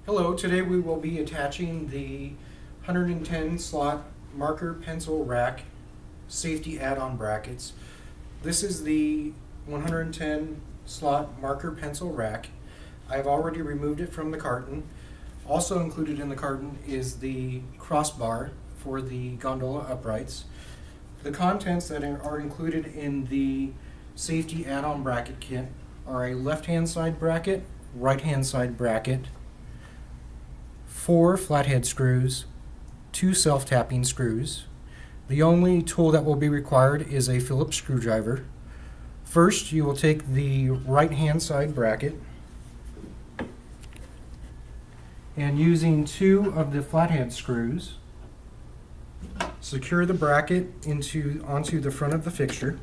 Hello, today we will be attaching the 110 slot marker pencil rack safety add-on brackets. This is the 110 slot marker pencil rack. I've already removed it from the carton. Also included in the carton is the crossbar for the gondola uprights. The contents that are included in the safety add-on bracket kit are a left-hand side bracket, right-hand side bracket, 4 flathead screws, 2 self-tapping screws. The only tool that will be required is a Phillips screwdriver. First, you will take the right-hand side bracket and using 2 of the flathead screws, secure the bracket onto the front of the fixture.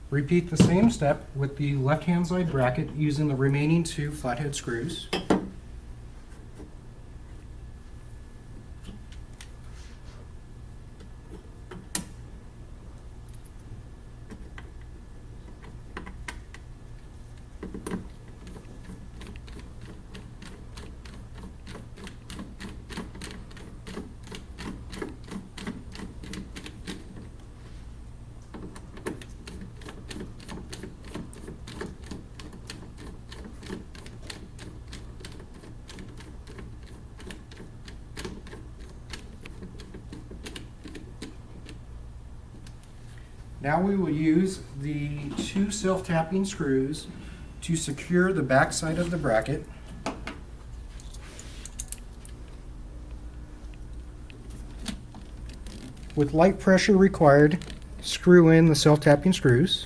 Repeat the same step with the left-hand side bracket using the remaining 2 flathead screws. Now we will use the 2 self-tapping screws to secure the back side of the bracket. With light pressure required, screw in the self-tapping screws.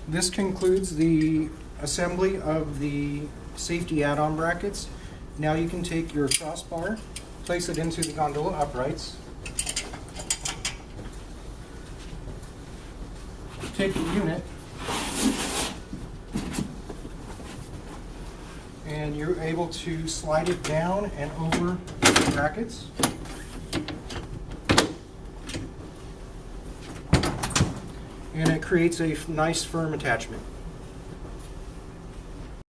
This concludes the assembly of the safety add-on brackets. Now you can take your crossbar, place it into the gondola uprights, take the unit, and you're able to slide it down and over the brackets. And it creates a nice firm attachment.